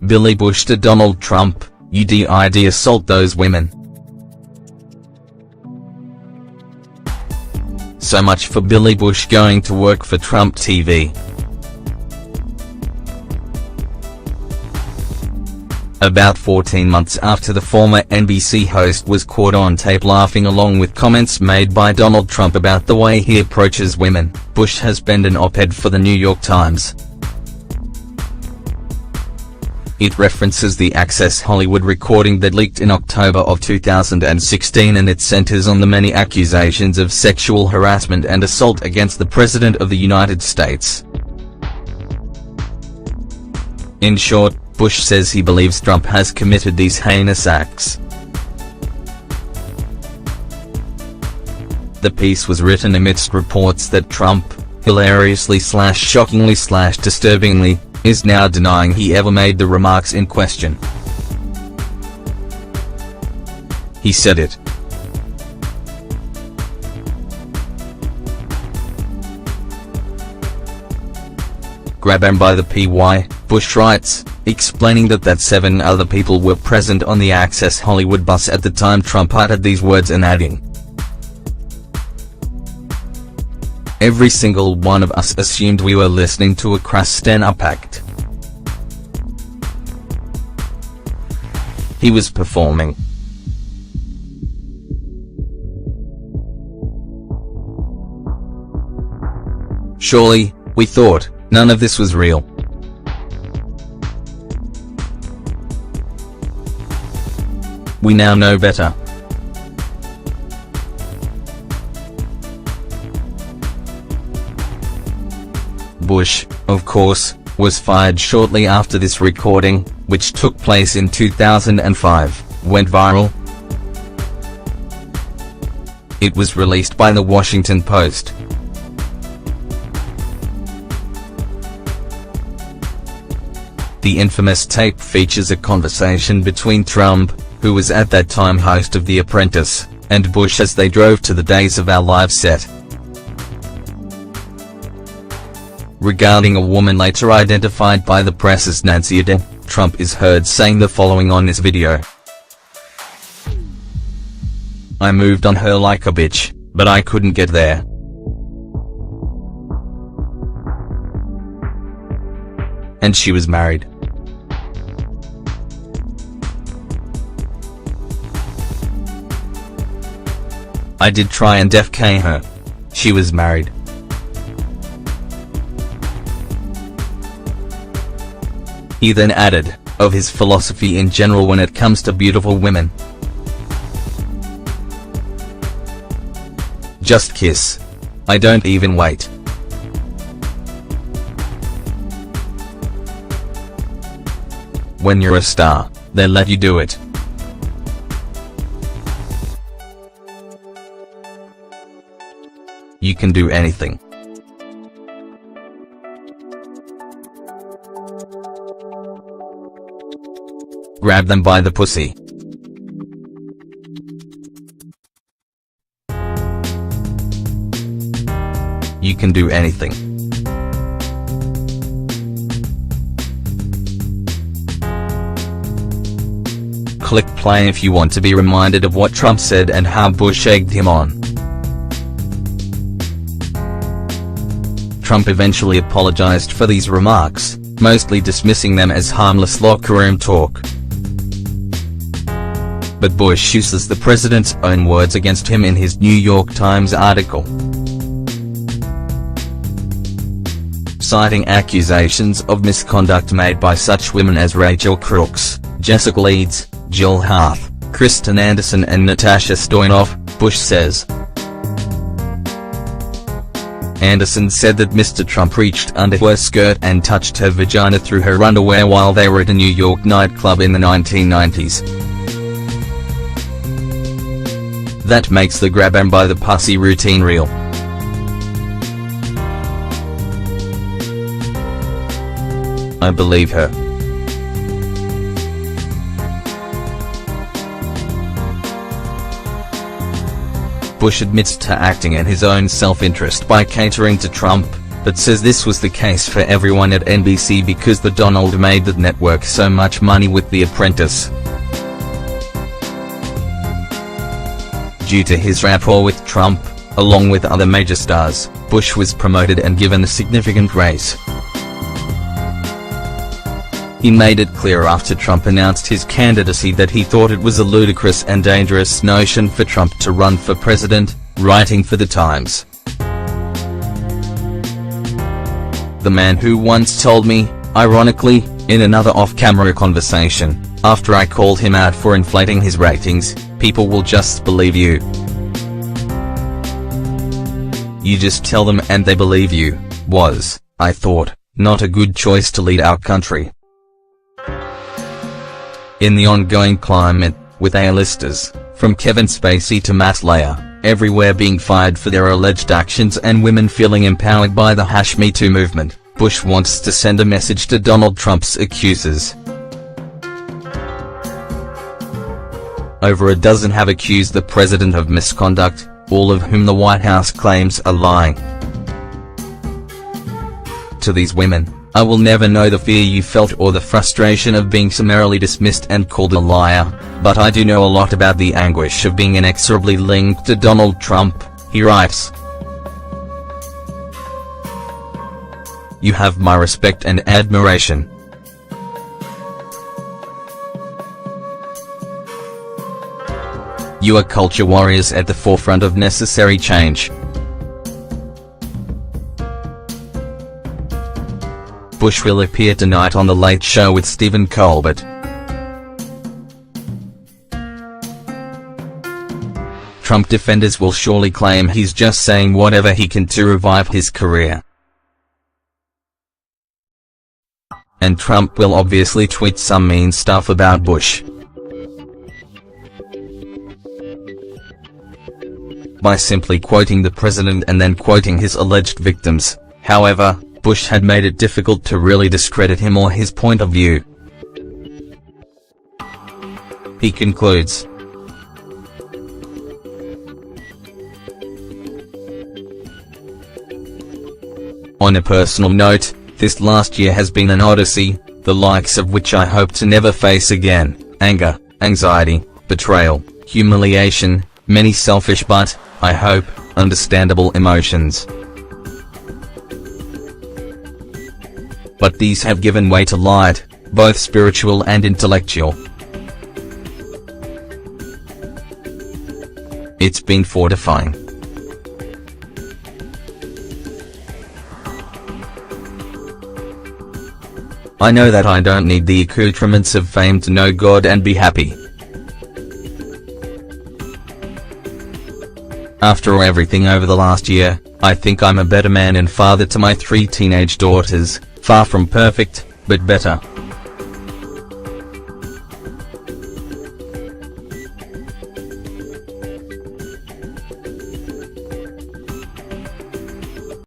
Billy Bush to Donald Trump, "You did assault those women." So much for Billy Bush going to work for Trump TV. About 14 months after the former NBC host was caught on tape laughing along with comments made by Donald Trump about the way he approaches women, Bush has penned an op-ed for the New York Times. It references the Access Hollywood recording that leaked in October of 2016, and it centers on the many accusations of sexual harassment and assault against the President of the United States. In short, Bush says he believes Trump has committed these heinous acts. The piece was written amidst reports that Trump, hilariously/shockingly/disturbingly, is now denying he ever made the remarks in question. He said it. Grab him by the PY, Bush writes, explaining that 7 other people were present on the Access Hollywood bus at the time Trump uttered these words, and adding, "Every single one of us assumed we were listening to a crass stand-up act. He was performing." Surely, we thought, none of this was real. We now know better. Bush, of course, was fired shortly after this recording, which took place in 2005, went viral. It was released by the Washington Post. The infamous tape features a conversation between Trump, who was at that time host of The Apprentice, and Bush as they drove to the Days of Our Lives set. Regarding a woman later identified by the press as Nancy Ade, Trump is heard saying the following on this video. "I moved on her like a bitch, but I couldn't get there. And she was married. I did try and defecate her. She was married." He then added, of his philosophy in general when it comes to beautiful women. "Just kiss. I don't even wait. When you're a star, they let you do it." You can do anything. Grab them by the pussy. You can do anything. Click play if you want to be reminded of what Trump said and how Bush egged him on. Trump eventually apologized for these remarks, mostly dismissing them as harmless locker room talk. But Bush uses the president's own words against him in his New York Times article. Citing accusations of misconduct made by such women as Rachel Crooks, Jessica Leeds, Jill Harth, Kristen Anderson and Natasha Stoyanov, Bush says. Anderson said that Mr. Trump reached under her skirt and touched her vagina through her underwear while they were at a New York nightclub in the 1990s. That makes the grab 'em by the pussy routine real. I believe her. Bush admits to acting in his own self-interest by catering to Trump, but says this was the case for everyone at NBC because the Donald made the network so much money with The Apprentice. Due to his rapport with Trump, along with other major stars, Bush was promoted and given a significant raise. He made it clear after Trump announced his candidacy that he thought it was a ludicrous and dangerous notion for Trump to run for president, writing for The Times. The man who once told me, ironically, in another off-camera conversation, after I called him out for inflating his ratings, "People will just believe you. You just tell them and they believe you," was, I thought, not a good choice to lead our country. In the ongoing climate, with A-listers, from Kevin Spacey to Matt Lauer, everywhere being fired for their alleged actions and women feeling empowered by the #MeToo movement, Bush wants to send a message to Donald Trump's accusers. Over a dozen have accused the president of misconduct, all of whom the White House claims are lying. To these women, I will never know the fear you felt or the frustration of being summarily dismissed and called a liar, but I do know a lot about the anguish of being inexorably linked to Donald Trump, he writes. You have my respect and admiration. You are culture warriors at the forefront of necessary change. Bush will appear tonight on The Late Show with Stephen Colbert. Trump defenders will surely claim he's just saying whatever he can to revive his career. And Trump will obviously tweet some mean stuff about Bush. By simply quoting the president and then quoting his alleged victims. However, Bush had made it difficult to really discredit him or his point of view. He concludes, on a personal note, this last year has been an odyssey, the likes of which I hope to never face again. Anger, anxiety, betrayal, humiliation, many selfish but, I hope, understandable emotions. But these have given way to light, both spiritual and intellectual. It's been fortifying. I know that I don't need the accoutrements of fame to know God and be happy. After everything over the last year, I think I'm a better man and father to my 3 teenage daughters, far from perfect, but better.